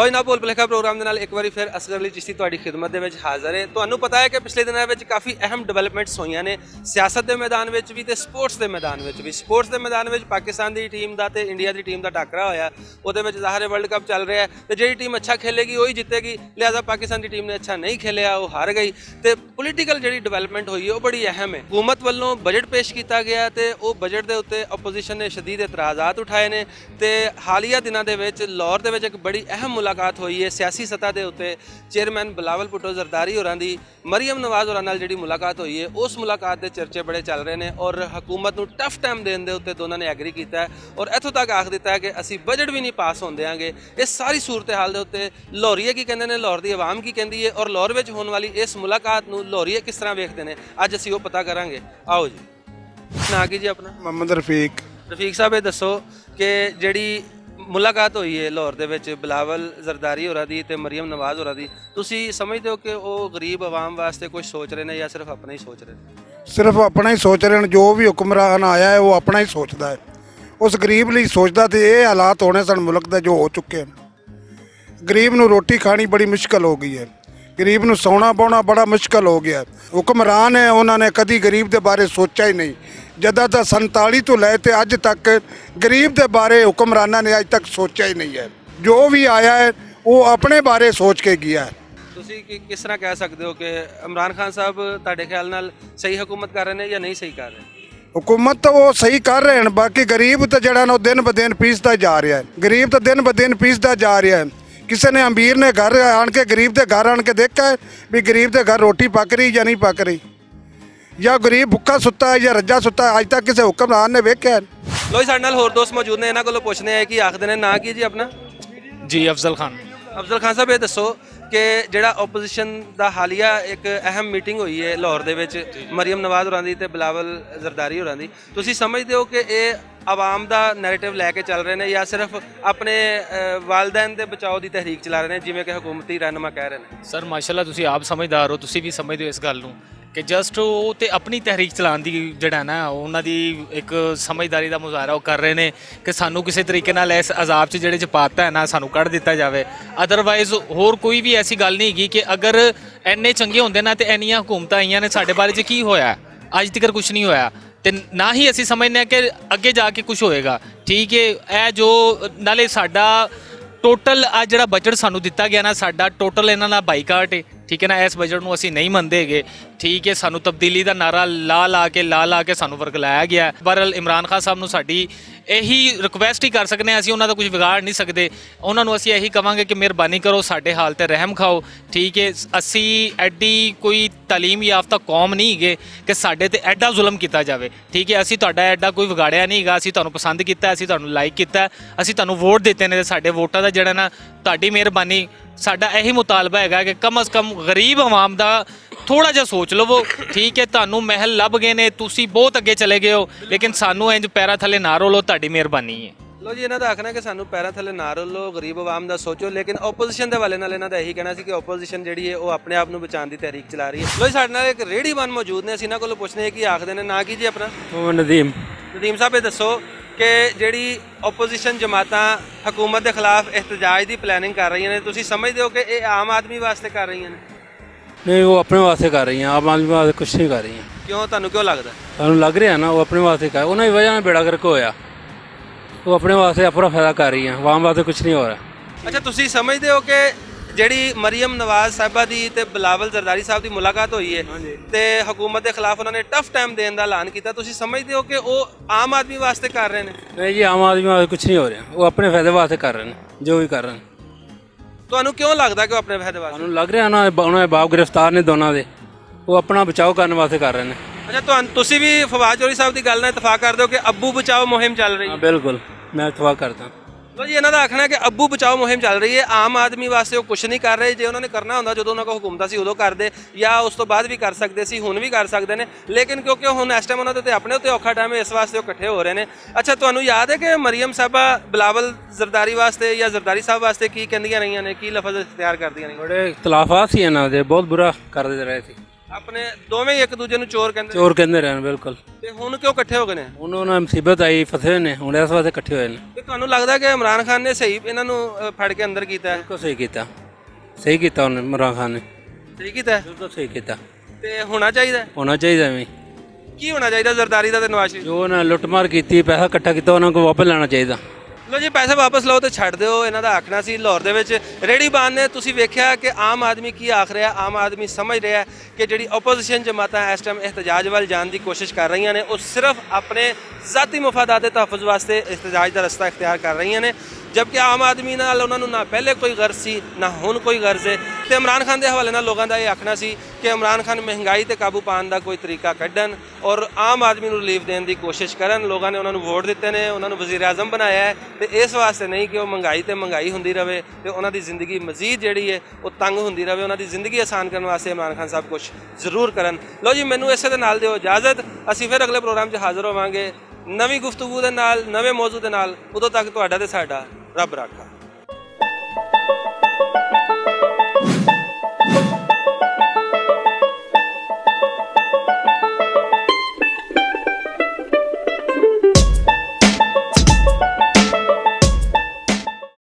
लो जी ना भुल भुलेखा प्रोग्राम के नाल एक बार फिर असगर अली चिश्ती तुहाडी खिदमत दे विच हाज़र है। तुहानूं पता है कि पिछले दिनों में काफ़ी अहम डिवेलपमेंट्स हुई ने सियासत के मैदान में भी तो स्पोर्ट्स के मैदान में भी। स्पोर्ट्स के मैदान में पाकिस्तान की टीम का तो इंडिया की टीम का टाकरा होया, वो ज़ाहिर है वर्ल्ड कप चल रहा है तो जी टीम अच्छा खेलेगी वही जीतेगी, लिहाजा पाकिस्तान की टीम ने अच्छा नहीं खेलिया, वो हार गई। तो पोलीटिकल जी डिवेलपमेंट हुई है वो बड़ी अहम है। हुकूमत वालों बजट पेश किया गया तो वो बजट के उत्ते अपोजिशन ने शदीद एतराज़ात उठाए ने। तो हालिया दिनों के लाहौर के एक बड़ी अहम मुलाकात हुई है सियासी सतह के उत्ते। चेयरमैन बिलावल भुट्टो जरदारी होरां दी मरियम नवाज होरां नाल जिहड़ी मुलाकात हुई है उस मुलाकात के चर्चे बड़े चल रहे हैं और हुकूमत नूं टफ टाइम देने के उत्ते दोनों ने एग्री किया है और इत्थों तक आख दिता है कि असीं बजट भी नहीं पास होण देंगे। इस सारी सूरत हाल के उत्ते लाहौरीए की कहते हैं, लाहौर की आवाम की कहती है और लाहौर में होने वाली इस मुलाकात नूं लाहौरीए किस तरह वेखते हैं अज असीं वो पता करांगे। आओ जी। ना की जी अपना? मोहम्मद रफीक। रफीक साहब ये दसो कि जिहड़ी मुलाकात हुई है लाहौर दे विच बिलावल जरदारी होरां दी ते मरियम नवाज होरां दी, तुसीं समझदे हो कि वो गरीब आवाम वास्ते कुछ सोच रहे हैं या सिर्फ अपना ही सोच रहे हैं? सिर्फ अपना ही सोच रहे हैं। जो भी हुक्मरान आया है वो अपना ही सोचता है, उस गरीब लिए सोचता। तो ये हालात होने सन मुल्क के जो हो चुके हैं। गरीब नूं रोटी खानी बड़ी मुश्किल हो गई है, गरीब नूं सौना पाउणा बड़ा मुश्किल हो गया। हुक्मरान है उन्होंने कभी गरीब के बारे सोचा ही नहीं। जदा तो 47 तो लैते अज तक गरीब के बारे हुक्मराना ने अज तक सोचा ही नहीं है। जो भी आया है वो अपने बारे सोच के गया है। तुसीं किस तरह कह सकते हो कि इमरान खान साहब तुहाडे ख्याल नाल सही हुकूमत कर रहे हैं या नहीं सही कर रहे? हुकूमत तो वो सही कर रहे हैं, बाकी गरीब तो जड़ा ना दिन ब दिन पीसता जा रहा है। गरीब तो दिन ब दिन पीसता जा रहा है। किसी ने अमीर ने घर आन के गरीब के घर आन के देखा है भी गरीब के घर रोटी पक रही या नहीं पक रही, या गरीब भुक्खा सुता है या रज्जा सुता है, अज तक किसी हुक्मरान ने वेख्या है? लो साडे नाल होर दोस्त मौजूद ने, इन्हां कोलों पुछने हैं कि आखदे ने ना की जी अपना? जी अफजल खान। अफजल खान साहब ये दसो कि जिहड़ा ओपोजिशन का हालिया एक अहम मीटिंग हुई है लाहौर दे विच मरियम नवाज होरां दी ते बिलावल जरदारी होरां दी, तुसीं समझदे हो कि ये आवाम का नैरेटिव लैके चल रहे हैं या सिर्फ अपने वालदैन के बचाव की तहरीक चला रहे हैं जिवें कि हुकूमती रहनुमा कह रहे हैं? सर माशाल्लाह तुसीं आप समझदार हो, तुसीं भी समझदे हो इस गल नूं कि जस्ट वो तो अपनी तहरीक चलाने की जड़ा ना उन्हों की एक समझदारी का मुजाहरा कर रहे हैं कि सानू किसी तरीके नाल इस अजाब से जिहड़े च पाता है ना सानू कढ़ दिता जाए। अदरवाइज होर कोई भी ऐसी गल नहीं हैगी कि अगर इन्ने चंगे होंदे ना तो इन्नियां हुकूमतां आईयां ने साडे बारे च की होया, अज तक कुछ नहीं होया तो ना ही असीं समझने कि अगे जाके कुछ होएगा। ठीक है, यह जो नाले साडा टोटल आ जिहड़ा बजट सानू दिता गया ना साडा टोटल इन्हां नाल बाईकाट है। ठीक है ना, इस बजट नूं असीं नहीं मनदे गे। ठीक है, सानू तब्दीली का नारा ला के सानू वरगलाया गया। बहरहाल इमरान खान साहब नूं साडी यही रिक्वेस्ट ही कर सकते हैं, असीं उन्हां दा कुछ बिगाड़ नहीं सकते। उन्हां नूं असीं यही कहांगे कि मेहरबानी करो साडे हाल ते रहम खाओ। ठीक है, असीं एड्डी कोई तालीम याफ्ता कौम नहीं गे कि साडे ते एड्डा जुल्म किया जाए। ठीक है, असीं तुहाडा एड्डा कोई विगाड़िया नहीं गा, असीं तुहानूं पसंद किया, असीं तुहानूं लाइक किया, असीं तुहानूं वोट दिते ने। साडे वोटां दा जिहड़ा ना तुहाडी मेहरबानी साडा यही मुतालबा है कि कम अज़ कम गरीब आवाम का थोड़ा जिहा सोच लवो। ठीक है, तुहानूं महल लभ गए ने, तुसीं बहुत अगे चले गए हो, लेकिन सानूं इंज पैरां थले ना रोलो, तुहाडी मेहरबानी है। लो जी, इन्हां दा आखना है कि सानूं पैरां थले ना रोलो, गरीब आवाम का सोचो, लेकिन ओपोजिशन के हवाले नाल इन्हां दा यही कहना सी कि ओपोजिशन जिहड़ी है वो अपने आप नूं बचाने की तहरीक चला रही है। लो जी, साडे नाल एक रेहड़ीबान मौजूद ने, असीं इन्हां कोलों पुछने कि आखदे ने ना की जी अपना? नदीम। नदीम साहब ये दसो कि जिहड़ी ओपोजिशन जमातां हुकूमत के खिलाफ एहतजाज की प्लैनिंग कर रही हैं, तुसीं समझदे हो कि ये आम आदमी वास्ते कर रही हैं? नहीं, वो अपने वास्ते कर रही हैं, आम आदमी वास्ते कुछ नहीं कर रही हैं। क्यों, तुहानूं क्यों लगदा? सानूं लग रहा है ना वो अपने वास्ते कर, उन्होंने वजह नाल बेड़ा गर्क होया, वो अपने वास्ते अपना फायदा कर रही हैं, आवाम वास्ते कुछ नहीं हो रहा। अच्छा, तुसीं समझदे हो कि जिहड़ी मरियम नवाज साहिबा दी ते बिलावल जरदारी साहब की मुलाकात हुई है ते हुकूमत के खिलाफ उन्होंने टफ टाइम देने का ऐलान किया, तुसीं समझदे हो कि वो आम आदमी वास्ते कर रहे हैं? नहीं जी, आम आदमी वास्ते कुछ नहीं हो रहा, वो अपने फायदे वास्ते कर रहे हैं जो भी कर रहे हैं। तुहानूं क्यों लगता कि वो अपने फायदे वास्ते? सानूं लग रहा ना उन्होंने बाप गिरफ्तार ने दोनों दे, वो अपना बचाव करने वास्ते कर रहे हैं। अच्छा, तुसीं भी फवाद चौधरी साहब की गल नाल इतफाक करदे हो कि अब्बू बचाओ मुहिम चल रही है? बिल्कुल, मैं इतफाक करता हूँ। तो जी इन्हों का आखना है कि अब्बू बचाओ मुहिम चल रही है, आम आदमी वास्ते वो कुछ नहीं कर रहे। जो उन्होंने करना होंदा जो उन्होंने हुकूमत सी उदों करते या उस तो बाद भी कर सकते सी, हुण भी कर सकते हैं, लेकिन क्योंकि हुण इस टाइम उन्होंने अपने उत्ते औखा टाइम है, इस वास्ते वो इकट्ठे हो रहे हैं। अच्छा, तुहानूं याद है कि मरियम साहबा बिलावल जरदारी वास्ते या जरदारी साहब वास्ते की कहंदियां रही ने, की लफज इख्तियार करदियां रही? बड़े इख्तलाफात सी इन्हां दे, बहुत बुरा करते रहे थे, अपने दोवें एक दूजे नूं चोर कहंदे रहे। बिल्कुल, ते हुण क्यों इकट्ठे हो गए ने? उन्होंने मुसीबत आई, फसे ने, हुण इस वास्ते इकट्ठे होए ने। ਤੁਹਾਨੂੰ ਲੱਗਦਾ ਕਿ ਇਮਰਾਨ ਖਾਨ ਨੇ ਸਹੀ ਇਹਨਾਂ ਨੂੰ ਫੜ ਕੇ ਅੰਦਰ ਕੀਤਾ ਹੈ? ਬਿਲਕੁਲ ਸਹੀ ਕੀਤਾ ਉਹਨੇ ਇਮਰਾਨ ਖਾਨ ਨੇ, ਸਹੀ ਕੀਤਾ ਹੈ? ਬਿਲਕੁਲ ਸਹੀ ਕੀਤਾ। ਤੇ ਹੋਣਾ ਚਾਹੀਦਾ ਹੈ? ਹੋਣਾ ਚਾਹੀਦਾ ਐਵੇਂ ਕੀ ਹੋਣਾ ਚਾਹੀਦਾ ਜ਼ਰਦਾਰੀ ਦਾ ਤੇ ਨਵਾਜ਼ ਸ਼ਰੀਫ? ਜੋ ਉਹਨਾਂ ਲੁੱਟਮਾਰ ਕੀਤੀ, ਪੈਸਾ ਇਕੱਠਾ ਕੀਤਾ, ਉਹਨਾਂ ਕੋਲ ਵਾਪਸ ਲੈਣਾ ਚਾਹੀਦਾ। ਲੋ ਜੀ ਪੈਸੇ ਵਾਪਸ ਲਓ ਤੇ ਛੱਡ ਦਿਓ, ਇਹਨਾਂ ਦਾ ਆਖਣਾ ਸੀ। ਲਾਹੌਰ ਦੇ ਵਿੱਚ ਰੇਹੜੀਬਾਨ ਨੇ ਤੁਸੀਂ ਵੇਖਿਆ ਕਿ ਆਮ ਆਦਮੀ ਕੀ ਆਖ ਰਿਹਾ। ਆਮ ਆਦਮੀ ਸਮਝ ਰਿਹਾ ਕਿ ਜਿਹੜੀ ਆਪੋਜੀਸ਼ਨ ਜਮਾਤਾਂ ਇਸ ਟਾਈਮ ਇhtਜਾਜ ਵੱਲ ਜਾਣ ਦੀ ਕੋਸ਼ਿਸ਼ ਕਰ ਰਹੀਆਂ ਨੇ, ਉਹ ਸਿਰਫ ਆਪਣੇ ਜ਼ਾਤੀ ਮਫਾਦਾਤ ਦੇ ਤਹਫੁਜ਼ ਵਾਸਤੇ ਇhtਜਾਜ ਦਾ ਰਸਤਾ ਇਖਤਿਆਰ ਕਰ ਰਹੀਆਂ ਨੇ, ਜਦਕਿ ਆਮ ਆਦਮੀ ਨਾਲ ਉਹਨਾਂ ਨੂੰ ਨਾ ਪਹਿਲੇ ਕੋਈ ਗਰਜ਼ ਸੀ ਨਾ ਹੁਣ ਕੋਈ ਗਰਜ਼ ਹੈ। ਤੇ ਇਮਰਾਨ ਖਾਨ ਦੇ ਹਵਾਲੇ ਨਾਲ ਲੋਕਾਂ ਦਾ ਇਹ ਆਖਣਾ ਸੀ ਕਿ ਇਮਰਾਨ ਖਾਨ ਮਹਿੰਗਾਈ ਤੇ ਕਾਬੂ ਪਾਉਣ ਦਾ ਕੋਈ ਤਰੀਕਾ ਕੱਢਣ ਔਰ ਆਮ ਆਦਮੀ ਨੂੰ ਰਿਲੀਫ ਦੇਣ ਦੀ ਕੋਸ਼ਿਸ਼ ਕਰਨ। ਲੋਕਾਂ ਨੇ ਉਹਨਾਂ ਨੂੰ ਵੋਟ ਦਿੱਤੇ ਨੇ, ਉਹਨਾਂ ਨੂੰ ਵਜ਼ੀਰ ਆਜ਼ਮ ਬਣਾਇਆ ਹੈ, ਤੇ ਇਸ ਵਾਸਤੇ ਨਹੀਂ ਕਿ ਉਹ ਮਹਿੰਗਾਈ ਹੁੰਦੀ ਰਹੇ ਤੇ ਉਹਨਾਂ ਦੀ ਜ਼ਿੰਦਗੀ ਮਜ਼ੀਦ ਜਿਹੜੀ ਹੈ ਉਹ ਤੰਗ ਹੁੰਦੀ ਰਹੇ। ਉਹਨਾਂ ਦੀ ਜ਼ਿੰਦਗੀ ਆਸਾਨ ਕਰਨ ਵਾਸਤੇ ਇਮਰਾਨ ਖਾਨ ਸਾਹਿਬ ਕੁਛ ਜ਼ਰੂਰ ਕਰਨ। ਲਓ ਜੀ ਮੈਨੂੰ ਇਸੇ ਦੇ ਨਾਲ ਦਿਓ ਇਜਾਜ਼ਤ, ਅਸੀਂ ਫਿਰ ਅਗਲੇ ਪ੍ਰੋਗਰਾਮ 'ਚ ਹਾਜ਼ਰ ਹੋਵਾਂਗੇ ਨਵੀਂ ਗੁਫ਼ਤਗੂ ਦੇ ਨਾਲ, ਨਵੇਂ ਮੌਜੂ ਦੇ ਨਾਲ। ਉਦੋਂ ਤੱਕ ਤੁਹਾਡਾ ਤੇ ਸਾਡਾ ਰੱਬ ਰਾਖਾ।